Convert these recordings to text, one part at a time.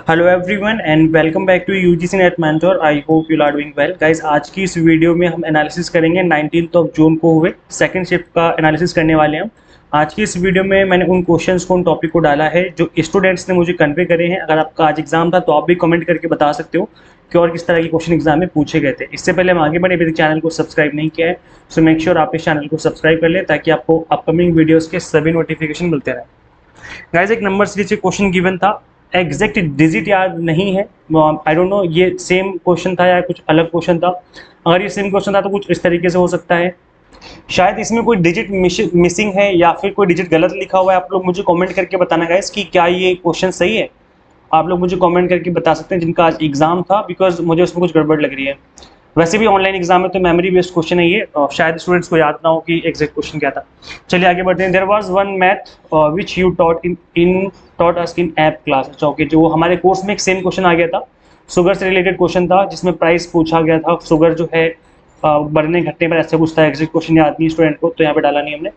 Hello everyone and welcome back to UGC NET mentor. I hope you are doing well guys. आज की इस video में हम analysis करेंगे 19 जून को हुए सेकंड शिफ्ट का एनालिसिस करने वाले हैं। आज की इस वीडियो में मैंने उन क्वेश्चंस को, उन टॉपिक को डाला है जो स्टूडेंट्स ने मुझे कन्वे करे हैं। अगर आपका आज एग्जाम था तो आप भी कमेंट करके बता सकते हो कि और किस तरह के क्वेश्चन एग्जाम में पूछे गए थे। इससे पहले हम आगे बढ़े, अभी तक चैनल को सब्सक्राइब नहीं किया है सो मेक श्योर आप इस चैनल को सब्सक्राइब कर लें ताकि आपको अपकमिंग वीडियोज़ के सभी नोटिफिकेशन मिलते रहें। गाइस, एक नंबर सीरीज से क्वेश्चन गिवन था, एग्जैक्ट डिजिट याद नहीं है, आई डोंट नो ये सेम क्वेश्चन था या कुछ अलग क्वेश्चन था। अगर ये सेम क्वेश्चन था तो कुछ इस तरीके से हो सकता है, शायद इसमें कोई डिजिट मिसिंग है या फिर कोई डिजिट गलत लिखा हुआ है। आप लोग मुझे कमेंट करके बताना गाइस कि क्या ये क्वेश्चन सही है। आप लोग मुझे कमेंट करके बता सकते हैं जिनका आज एग्जाम था, बिकॉज मुझे उसमें कुछ गड़बड़ लग रही है। वैसे भी ऑनलाइन एग्जाम है तो मेमोरी बेस्ड क्वेश्चन है ये, शायद स्टूडेंट्स को याद ना हो कि एग्जैक्ट क्वेश्चन क्या था। चलिए आगे बढ़ते हैं। There was one math which you taught us in app class. अच्छा ओके, जो हमारे कोर्स में एक सेम क्वेश्चन आ गया था, शुगर से रिलेटेड क्वेश्चन था जिसमें प्राइस पूछा गया था। शुगर जो है बढ़ने घटने पर ऐसे पूछता है, एग्जैक्ट क्वेश्चन याद नहीं स्टूडेंट को तो यहाँ पे डाला नहीं हमने।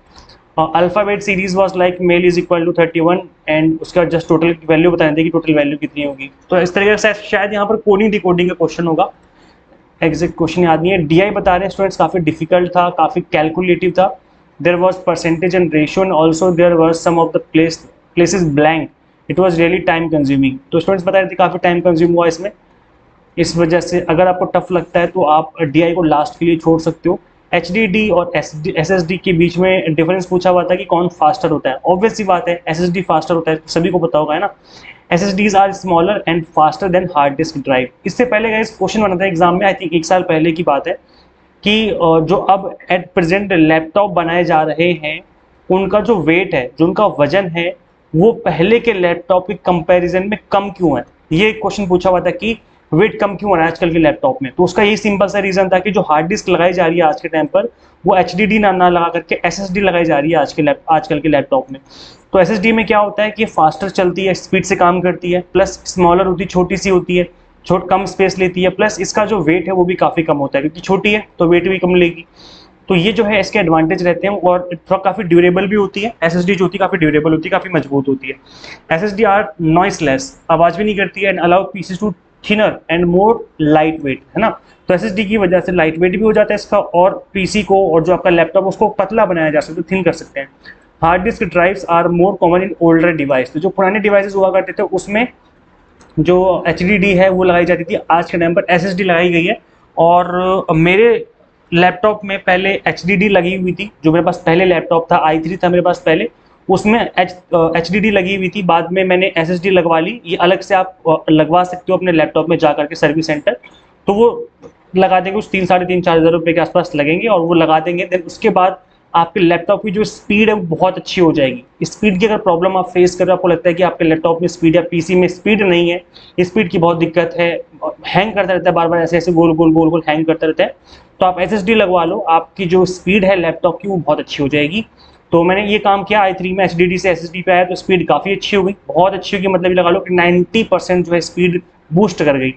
Alphabet series was like male is equal to 31 and उसका जस्ट टोटल वैल्यू बताने थे कि टोटल वैल्यू कितनी होगी। तो इस तरीके से शायद यहाँ पर कोडिंग डिकोडिंग का क्वेश्चन होगा, एग्जैक्ट क्वेश्चन याद नहीं है। डीआई बता रहे हैं स्टूडेंट्स, काफी डिफिकल्ट था, काफी कैलकुलेटिव था। There was percentage and ratio and also there was some of the places blank, it was really time consuming. तो स्टूडेंट्स बता रहे थे काफी टाइम कंज्यूम हुआ इसमें। इस वजह से अगर आपको टफ लगता है तो आप डीआई को लास्ट के लिए छोड़ सकते हो। एचडीडी और एसएसडी के बीच में डिफरेंस पूछा हुआ था कि कौन फास्टर होता है। ऑब्वियस सी बात है एसएसडी फास्टर होता है, सभी को पता होगा है ना। SSDs are smaller and faster than hard disk drive. इससे पहले गाइस क्वेश्चन बना था एग्जाम में, आई थिंक एक साल पहले की बात है, कि जो अब एट प्रेजेंट लैपटॉप बनाए जा रहे हैं उनका जो वेट है, जो उनका वजन है, वो पहले के लैपटॉप के कंपैरिजन में कम क्यों है। ये क्वेश्चन पूछा हुआ था कि वेट कम क्यों हो रहा है आजकल के लैपटॉप में। तो उसका यही सिंपल सा रीजन था कि जो हार्ड डिस्क लगाई जा रही है आज के टाइम पर वो एचडीडी ना लगा करके एसएसडी लगाई जा रही है आजकल के लैपटॉप में। तो एसएसडी में क्या होता है कि फास्टर चलती है, स्पीड से काम करती है, प्लस स्मॉलर होती है, छोटी सी होती है, कम स्पेस लेती है, प्लस इसका जो वेट है वो भी काफी कम होता है क्योंकि छोटी है तो वेट भी कम लेगी। तो ये जो है इसके एडवांटेज रहते हैं और थोड़ा काफी ड्यूरेबल भी होती है। एसएसडी जो होती है काफी ड्यूरेबल होती है, काफी मजबूत होती है। एसएसडी आर नॉइसलेस, आवाज भी नहीं करती है, and allow pieces to thinner and more light weight, है ना। तो एसएसडी की वजह से लाइट वेट भी हो जाता है इसका, और पीसी को और जो आपका लैपटॉप उसको पतला बनाया जा सकता है, थिन कर सकते हैं। Hard disk drives are more common in older device. तो जो पुराने डिवाइसेस हुआ करते थे उसमें जो एचडीडी है वो लगाई जाती थी, आज के टाइम पर एसएसडी लगाई गई है। और मेरे लैपटॉप में पहले एचडीडी लगी हुई थी, जो मेरे पास पहले लैपटॉप था i3 था मेरे पास पहले, उसमें एचडीडी लगी हुई थी। बाद में मैंने एसएसडी लगवा ली। ये अलग से आप लगवा सकते हो अपने लैपटॉप में जा करके सर्विस सेंटर, तो वो लगा देंगे, कुछ 3-3.5 हज़ार रुपये के आसपास लगेंगे और वो लगा देंगे। देन उसके बाद आपके लैपटॉप की जो स्पीड है वो बहुत अच्छी हो जाएगी। स्पीड की अगर प्रॉब्लम आप फेस कर रहे हो, आपको लगता है कि आपके लैपटॉप में स्पीड या पीसी में स्पीड नहीं है, स्पीड की बहुत दिक्कत है, हैंग करता रहता है बार बार, ऐसे ऐसे गोल गोल हैंग करता रहता है, तो आप एसएसडी लगवा लो, आपकी जो स्पीड है लैपटॉप की वो बहुत अच्छी हो जाएगी। तो मैंने ये काम किया, i3 में एचडीडी से एसएसडी पे आया तो स्पीड काफ़ी अच्छी हो गई, बहुत अच्छी होगी, मतलब ये लगा लो कि 90% जो है स्पीड बूस्ट कर गई।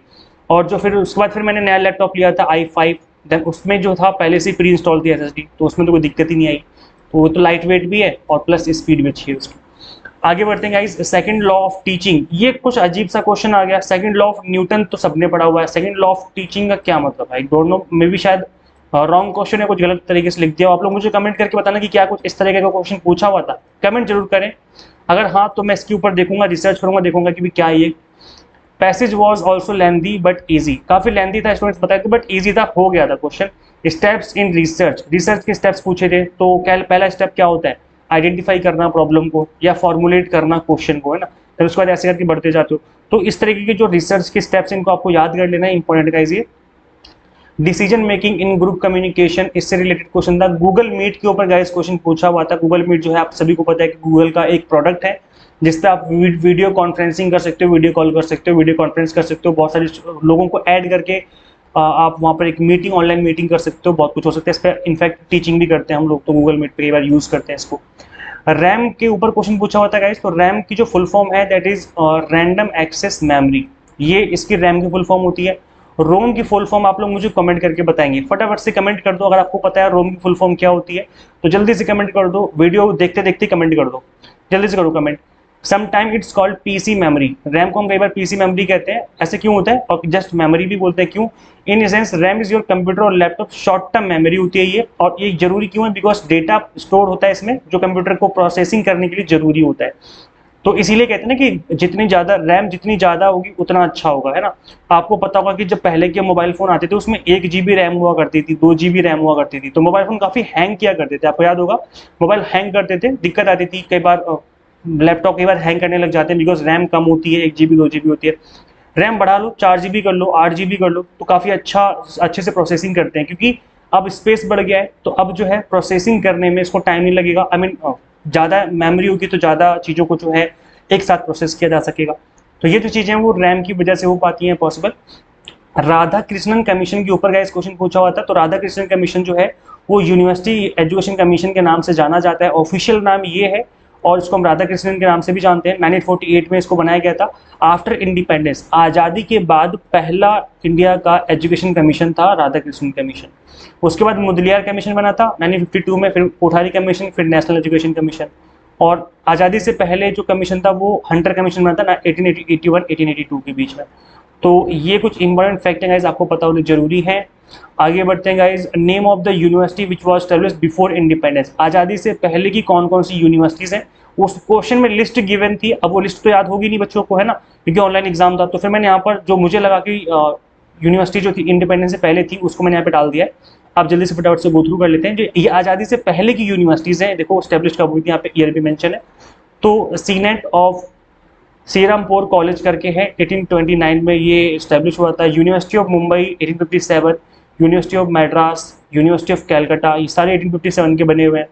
और जो फिर उसके बाद फिर मैंने नया लैपटॉप लिया था i5, देन उसमें जो था पहले से प्री इंस्टॉल थी एसएसडी, तो उसमें तो कोई दिक्कत ही नहीं आई। तो वो तो लाइट वेट भी है और प्लस स्पीड भी अच्छी है उसकी। आगे बढ़ते हैं guys. Second law of teaching, ये कुछ अजीब सा क्वेश्चन आ गया। सेकंड लॉ ऑफ न्यूटन तो सबने पढ़ा हुआ है, सेकंड लॉ ऑफ टीचिंग का क्या मतलब है, I don't know, may be शायद रॉन्ग क्वेश्चन है, कुछ गलत तरीके से लिख दिया। आप लोग मुझे कमेंट करके बताना कि क्या कुछ इस तरीके का क्वेश्चन पूछा हुआ था, कमेंट जरूर करें। अगर हाँ तो मैं इसके ऊपर देखूंगा, रिसर्च करूंगा, देखूंगा कि क्या है ये। Passage was also lengthy but easy, काफी लेंदी था स्टूडेंट्स बताए थे, बट ईजी था, हो गया था question. Steps in research, research के स्टेप्स पूछे थे, तो क्या पहला स्टेप क्या होता है, आइडेंटिफाई करना प्रॉब्लम को या फॉर्मुलेट करना क्वेश्चन को, है ना। फिर उसके बाद ऐसे करके बढ़ते जाते हो। तो इस तरीके के जो रिसर्च के स्टेप्स इनको आपको याद कर लेना है, इंपॉर्टेंट गाइस ये। Decision making in group communication, इससे रिलेटेड क्वेश्चन था। गूगल मीट के ऊपर गाइस क्वेश्चन पूछा हुआ था। गूगल मीट जो है आप सभी को पता है कि गूगल का एक प्रोडक्ट है जिससे आप वीडियो कॉन्फ्रेंसिंग कर सकते हो, वीडियो कॉल कर सकते हो, वीडियो कॉन्फ्रेंस कर सकते हो, बहुत सारे लोगों को ऐड करके आप वहाँ पर एक मीटिंग, ऑनलाइन मीटिंग कर सकते हो, बहुत कुछ हो सकता है। इस पर इनफैक्ट टीचिंग भी करते हैं हम लोग, तो गूगल मीट पे कई बार यूज करते हैं इसको। रैम के ऊपर क्वेश्चन पूछा हुआ था गाइस, तो रैम की जो फुल फॉर्म है that is random access memory, ये इसकी रैम की फुल फॉर्म होती है। रोम की फुल फॉर्म आप लोग मुझे कमेंट करके बताएंगे, फटाफट से कमेंट कर दो अगर आपको पता है रोम की फुल फॉर्म क्या होती है, तो जल्दी से कमेंट कर दो, वीडियो देखते देखते कमेंट कर दो, जल्दी से करो comment. Sometime it's called PC memory. RAM को हम कई बार पीसी मेमोरी कहते हैं, ऐसे क्यों होता है, और जस्ट मेमोरी भी बोलते हैं, क्यों? In sense RAM is your computer और लैपटॉप शॉर्ट टर्म मेमोरी होती है ये, और ये जरूरी क्यों है? बिकॉज डेटा स्टोर होता है इसमें जो कंप्यूटर को प्रोसेसिंग करने के लिए जरूरी होता है। तो इसीलिए कहते हैं ना कि जितनी ज्यादा रैम जितनी ज्यादा होगी उतना अच्छा होगा, है ना। आपको पता होगा कि जब पहले के मोबाइल फोन आते थे उसमें 1 GB रैम हुआ करती थी, 2 GB रैम हुआ करती थी, तो मोबाइल फोन काफी हैंग किया करते थे, आपको याद होगा। मोबाइल हैंग करते थे, दिक्कत आती थी कई बार, लैपटॉप कई बार हैंग करने लग जाते हैं बिकॉज रैम कम होती है, 1 GB 2 GB होती है। रैम बढ़ा लो, 4 GB कर लो, 8 GB कर लो, तो काफी अच्छे से प्रोसेसिंग करते हैं, क्योंकि अब स्पेस बढ़ गया है, तो अब जो है प्रोसेसिंग करने में इसको टाइम नहीं लगेगा। आई मीन ज्यादा मेमोरी होगी तो ज्यादा चीजों को जो है एक साथ प्रोसेस किया जा सकेगा। तो ये जो चीजें हैं वो रैम की वजह से हो पाती हैं पॉसिबल। राधा कृष्णन कमीशन के ऊपर का इस क्वेश्चन पूछा हुआ था, तो राधा कृष्णन कमीशन जो है वो यूनिवर्सिटी एजुकेशन कमीशन के नाम से जाना जाता है, ऑफिशियल नाम ये है, और इसको हम राधा कृष्णन के नाम से भी जानते हैं। 1948 में इसको बनाया गया था, आफ्टर इंडिपेंडेंस, आज़ादी के बाद पहला इंडिया का एजुकेशन कमीशन था राधा कृष्णन कमीशन। उसके बाद मुदलियार कमीशन बना था 1952 में, फिर कोठारी कमीशन, फिर नेशनल एजुकेशन कमीशन, और आज़ादी से पहले जो कमीशन था वो हंटर कमीशन बना था 1881-1882 के बीच में। तो ये कुछ इंपॉर्टेंट फैक्ट है गाइज, आपको पता होने जरूरी है। आगे बढ़ते हैं guys. Name of the university which was established before independence, आज़ादी से पहले की कौन कौन सी यूनिवर्सिटीज़ हैं, उस क्वेश्चन में लिस्ट गिवन थी। अब वो लिस्ट तो याद होगी नहीं बच्चों को, है ना, क्योंकि ऑनलाइन एग्जाम था, तो फिर मैंने यहाँ पर जो मुझे लगा कि यूनिवर्सिटी जो थी इंडिपेंडेंस से पहले थी उसको मैंने यहाँ पे डाल दिया है। आप जल्दी से फटाफट से गो थ्रू कर लेते हैं। जो ये आज़ादी से पहले की यूनिवर्सिटीज़ हैं, देखो स्टैब्लिश कब हुई थी, यहाँ पे ईयर भी मेंशन है। तो सीनेट ऑफ श्रीरामपुर कॉलेज करके है, 1829 में ये स्टैब्लिश हुआ था। University of Mumbai 1857, university of Madras, university of Calcutta, ये सारे 1857 के बने हुए हैं।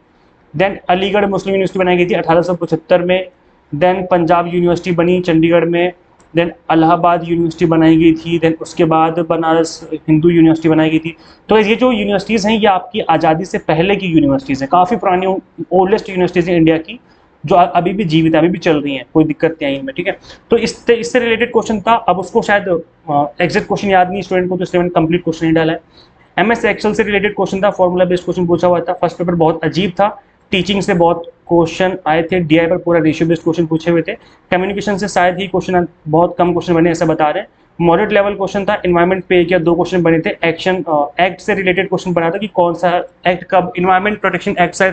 देन अलीगढ़ मुस्लिम यूनिवर्सिटी बनाई गई थी 1875 में। देन पंजाब यूनिवर्सिटी बनी चंडीगढ़ में। देन इलाहाबाद यूनिवर्सिटी बनाई गई थी। देन उसके बाद बनारस हिंदू यूनिवर्सिटी बनाई गई थी। तो ये जो यूनिवर्सिटीज़ हैं ये आपकी आज़ादी से पहले की यूनिवर्सिटीज़ हैं, काफ़ी पुरानी ओल्डेस्ट यूनिवर्सिटीज़ हैं इंडिया की, जो अभी भी जीवित है, अभी भी चल रही हैं, कोई दिक्कत नहीं आई इनमें, ठीक है। तो इससे रिलेटेड क्वेश्चन था। अब उसको शायद एग्जैक्ट क्वेश्चन याद नहीं स्टूडेंट को, तो इसलिए मैंने कंप्लीट क्वेश्चन नहीं डाला है। MS एक्सेल से रिलेटेड क्वेश्चन था, फॉर्मूला बेस्ड क्वेश्चन पूछा हुआ था। फर्स्ट पेपर बहुत अजीब था, टीचिंग से बहुत क्वेश्चन आए थे, DI पर पूरा रेशियो बेस्ड क्वेश्चन पूछे हुए थे। कम्युनिकेशन से शायद ही क्वेश्चन बहुत कम क्वेश्चन बने, ऐसा बता रहे हैं। मॉडरेट लेवल क्वेश्चन था, इन्वायरमेंट पे किया, 2 क्वेश्चन बने थे। एक्शन एक्ट से रिलेटेड क्वेश्चन बना था कि कौन सा एक्ट कब, इन्वायरमेंट प्रोटेक्शन एक्ट से,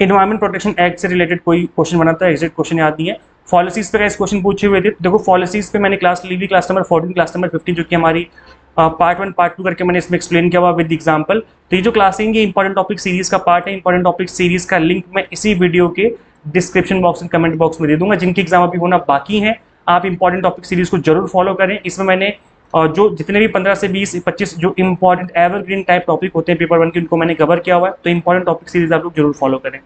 इन्वायरमेंट प्रोटेक्शन एक्ट से रिलेटेड कोई क्वेश्चन बना था, एग्जैक्ट क्वेश्चन याद नहीं है। पॉलिसीज पे इस क्वेश्चन पूछे हुए थे। देखो पॉलिसीज पे मैंने क्लास ली हुई, क्लास नंबर 14, क्लास नंबर 15, जो कि हमारी पार्ट 1 पार्ट 2 करके मैंने इसमें एक्सप्लेन किया हुआ विद एग्जांपल। तो ये जो क्लासिंग, ये इंपॉर्टेंट टॉपिक सीरीज का पार्ट है। इंपॉर्टेंट टॉपिक सीरीज का लिंक मैं इसी वीडियो के description box and comment box में दे दूंगा। जिनके एग्जाम अभी होना बाकी हैं, आप इंपॉर्टेंट टॉपिक सीरीज को जरूर फॉलो करें। इसमें मैंने जो जितने भी 15 से 20 25 जो इंपॉर्टेंट एवरग्रीन टाइप टॉपिक होते हैं पेपर 1 के, उनको मैंने कवर किया हुआ है। तो इंपॉर्टेंट टॉपिक सीरीज आप लोग जरूर फॉलो करें।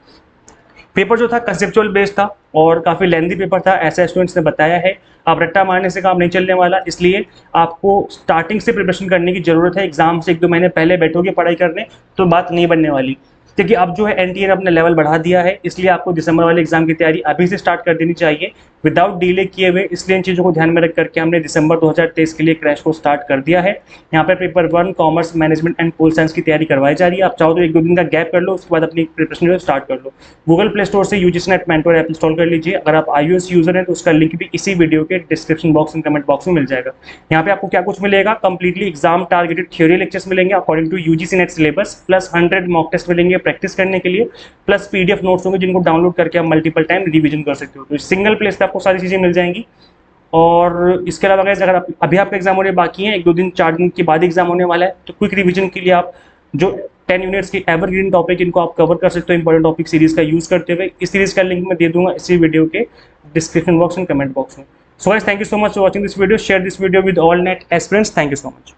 पेपर जो था कंसेप्चुअल बेस्ड था और काफ़ी लेंथी पेपर था, ऐसा स्टूडेंट्स ने बताया है। आप रट्टा मारने से काम नहीं चलने वाला, इसलिए आपको स्टार्टिंग से प्रिपरेशन करने की जरूरत है। एग्जाम से 1-2 महीने पहले बैठोगे पढ़ाई करने तो बात नहीं बनने वाली, क्योंकि अब जो है NTA ने अपना लेवल बढ़ा दिया है, इसलिए आपको दिसंबर वाले एग्जाम की तैयारी अभी से स्टार्ट कर देनी चाहिए विदाउट डिले किए हुए। इसलिए इन चीज़ों को ध्यान में रख करके हमने दिसंबर 2023 के लिए क्रैश को स्टार्ट कर दिया है। यहाँ पर paper 1 commerce management and pol science की तैयारी करवाई जा रही है। आप चाहो तो 1-2 दिन का गैप कर लो, उसके बाद अपनी प्रिपरेशन स्टार्ट कर लो। गूगल प्ले स्टोर से UGC net mentor app install कर लीजिए। अगर आप iOS यूजर हैं तो उसका लिंक भी इसी वीडियो के description box and comment box में मिल जाएगा। यहाँ पे आपको क्या कुछ मिलेगा, completely exam targeted theory lectures मिलेंगे according to UGC NET syllabus, plus 100 mock test मिलेंगे प्रैक्टिस करने के लिए, प्लस PDF नोट्स होंगे जिनको डाउनलोड करके आप मल्टीपल टाइम रिवीजन कर सकते हो। तो सिंगल प्लेस पे आपको सारी चीजें मिल जाएंगी। और इसके अलावा अगर अभी आपका एग्जाम होने बाकी है, 1-2 दिन 4 दिन के बाद एग्जाम होने वाला है, तो क्विक रिवीजन के लिए आप जो 10 यूनिट्स की एवरग्रीन टॉपिक इनको आप कवर कर सकते हो इंपॉर्टेंट टॉपिक सीरीज का यूज करते हुए। इस सीरीज का लिंक मैं दे दूंगा इसी वीडियो के description box and comment box में। So guys, thank you so much for watching this video. Share this video with all NET aspirants. Thank you so much.